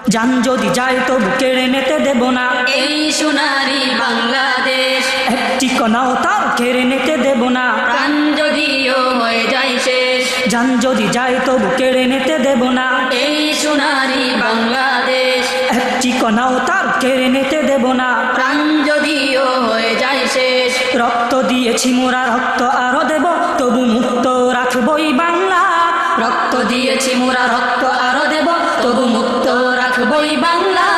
জান যদি যায় তবু কেড়ে নিতে দেব না এই সোনারি বাংলাদেশ। একটি কণাও তার কেড়ে নিতে দেব না প্রাণ যদিও হয়ে যায় শেষ। জান যদি যায় তবু কেড়ে নিতে দেব না এই সোনারি বাংলাদেশ। একটি কণাও তার কেড়ে নিতে দেব না প্রাণ যদিও হয়ে যায় শেষ। রক্ত দিয়েছি মোরা রক্ত আরো দেব তবু মুক্ত রাখবই বাংলা রক্ত দিয়েছি মোরা রক্ত আরো দেব তবু মুক্ত রাখবই বাংলা।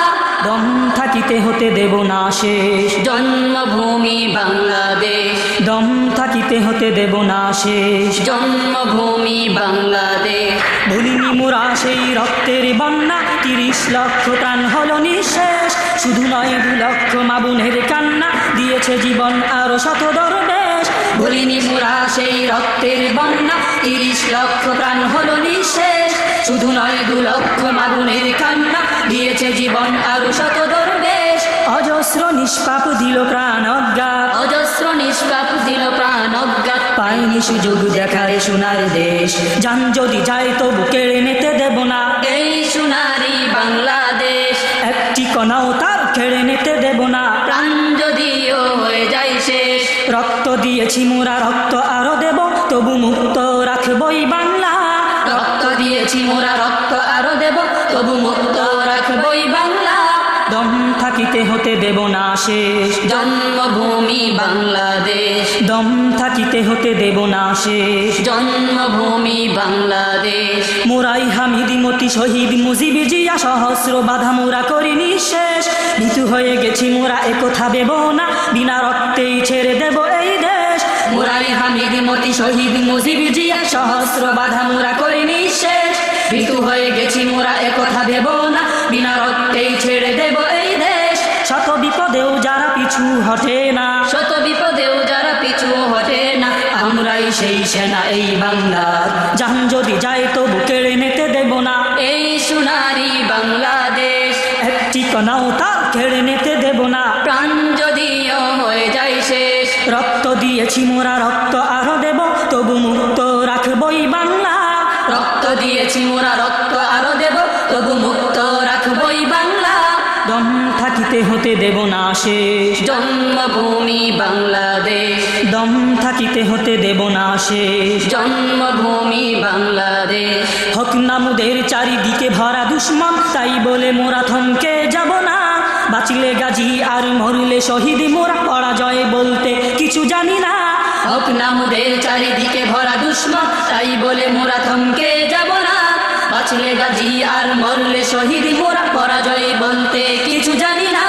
দম থাকিতে হতে দেব না শেষ জন্মভূমি বাংলাদেশ। দম থাকিতে হতে দেব না শেষ জন্মভূমি বাংলাদেশ। ভুলিনি মোরা সেই রক্তের বন্যা ৩০ লক্ষ প্রাণ হলো নিঃশেষ শুধু নয় ২ লক্ষ মা বোনের কান্না দিয়েছে জীবন আরো শত দরবেশ ভুলিনি মোরা সেই রক্তের বন্যা ৩০ লক্ষ প্রাণ হলো নিঃশেষ শুধু নয় ২ লক্ষ মা বোনের কান্না দিয়েছে জীবন আরো শত দরবেশ। অজস্র নিষ্পাপ দিল প্রাণ অজ্ঞাত অজস্র নিষ্পাপ দিল প্রাণ অজ্ঞাত পায়নি সুযোগ দেখারে সোনার দেশ জান যদি যায় তবু কেড়ে নিতে দেব না এই সোনারি বাংলাদেশ। একটি কণাও তার কেড়ে নিতে দেব না প্রাণ যদিও হয়ে যায় শেষ। রক্ত দিয়েছি মোরা রক্ত আরো দেব তবু মুক্ত রাখবই বাংলা রক্ত দিয়েছি মোরা রক্ত আরো দেব তবু মুক্ত রাখবই বাংলা। দম থাকিতে হতে দেব না শেষ জন্মভূমি বাংলাদেশ। দম থাকিতে হতে দেব না শেষ জন্মভূমি বাংলাদেশ। মোরাই হামিদি মতি শহীদ মুজিব জিয়া সহস্র বাধা মোরা করিনি শেষ ভীতু হয়ে গেছি মোরা একথা ভেব না বিনা রক্তেই ছেড়ে দেব এই দেশ মোরাই হামিদ মতি শহীদ মুজিব জিয়া সহস্র বাধা মোরা করিনি শেষ ভীতু হয়ে গেছি মোরা একথা ভেব না বিনা রক্তেই ছেড়ে দেব এই দেশ। শত বিপদেও যারা পিছু হটে না শত বিপদেও যারা পিছু হটে না আমরাই সেই সেনা এই বাংলার। জান যদি যায় তবু কেড়ে নিতে দেব না এই সোনারি বাংলাদেশ। একটি কণাও তার কেড়ে নিতে দেব না প্রাণ যদিও হয়ে যায় শেষ। রক্ত দিয়েছি মোরা রক্ত আরো দেব তবু মুক্ত রাখবই বাংলা রক্ত দিয়েছি মোরা রক্ত আরো দেব তবু মুক্ত রাখবই বাংলা। দম থাকিতে হতে দেব না শেষ জন্মভূমি বাংলাদেশ। দম থাকিতে হতে দেব না শেষ জন্মভূমি বাংলাদেশ। হক নামুদের চারিদিকে ভরা দুশ্মন তাই বলে মোরা থমকে যাব না বাঁচলে গাজী আর মরলে শহীদ মোরা পরাজয় বলতে কিছু জানি না হক নামুদের চারিদিকে ভরা দুশ্মন তাই বলে মোরা থমকে যাব না বাঁচলে গাজী আর মরলে শহীদ মোরা পরাজয় বলতে কিছু জানি না।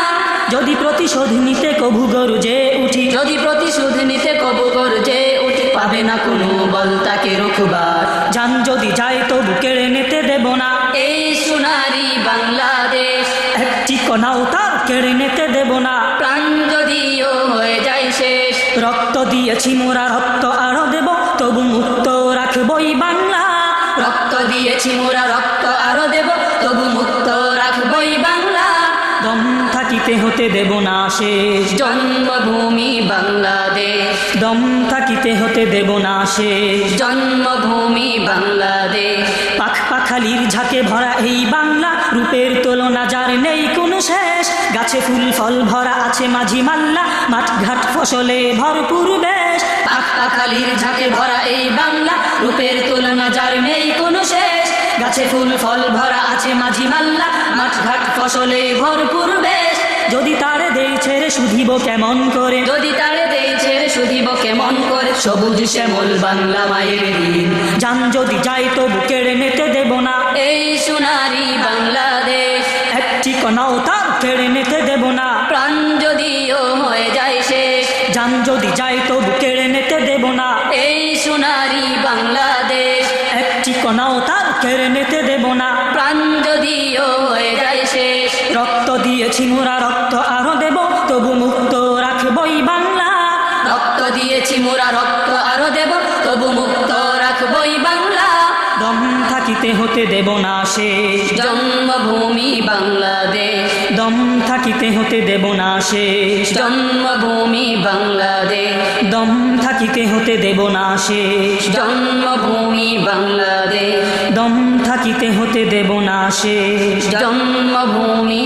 যদি প্রতিশোধ নিতে কভু গর্জে উঠি যদি প্রতিশোধ নিতে কবু গর্জে উঠে পাবে না কোনো বল তাকে রুখবার। জান যদি যায় তবু কেড়ে নিতে দেব না এই সোনারি বাংলাদেশ। একটি কণাও তার কেড়ে নিতে দেব না প্রাণ যদিও হয়ে যায় শেষ। রক্ত দিয়েছি মোরা রক্ত আরো দেব তবু মুক্ত রাখবই বাংলা রক্ত দিয়েছি মোরা রক্ত আরো দেব তবু মুক্ত রাখবই বাংলা। দম থাকিতে হতে দেব না শেষ জন্মভূমি বাংলাদেশ। দম থাকিতে হতে দেব না শেষ জন্মভূমি বাংলাদেশ। পাখ পাখালির ঝাঁকে ভরা এই বাংলা রূপের তুলনা যার নেই কোনো শেষ গাছে ফুল ফল ভরা আছে মাঝি মাল্লা মাঠ ঘাট ফসলে ভরপুর বেশ পাখালির ঝাঁকে ভরা এই বাংলা রূপের তুলনা যার নেই কোনো শেষ গাছে ফুল ফল ভরা আছে মাঝি মাল্লা মাঠ ঘাট ফসলে ভরপুর বেশ। যদি তারে দেই ছেড়ে শুধিব কেমন করে যদি তারে দেই ছেড়ে শুধিব কেমন করে সবুজ শ্যামল বাংলা মায়ের ঋণ। জান যদি যায় তবু কেড়ে নিতে দেব না এই সোনারি বাংলাদেশ। একটি কণাও তার কেড়ে নিতে দেব না প্রাণ যদিও হয়ে যায় শেষ। জান যদি যায় তবু কেড়ে নিতে দেব না এই সোনারি বাংলাদেশ। একটি কণাও তার কেড়ে নিতে দেব না প্রাণ যদিও হয়ে যায় শেষ। রক্ত দিয়েছি মোরা রক্ত আরো দেব তবু মুক্ত রাখবই বাংলা রক্ত দিয়েছি মোরা রক্ত আরো দেব তবু মুক্ত রাখবই বাংলা। দম থাকি থাকিতে হতে দেব না শেষ, জন্মভূমি বাংলাদেশ, দম থাকিতে হতে দেব না শেষ, জন্মভূমি বাংলাদেশ, দম থাকিতে হতে দেব না শেষ, জন্মভূমি বাংলাদেশ, দম থাকিতে হতে দেব না শেষ। জন্মভূমি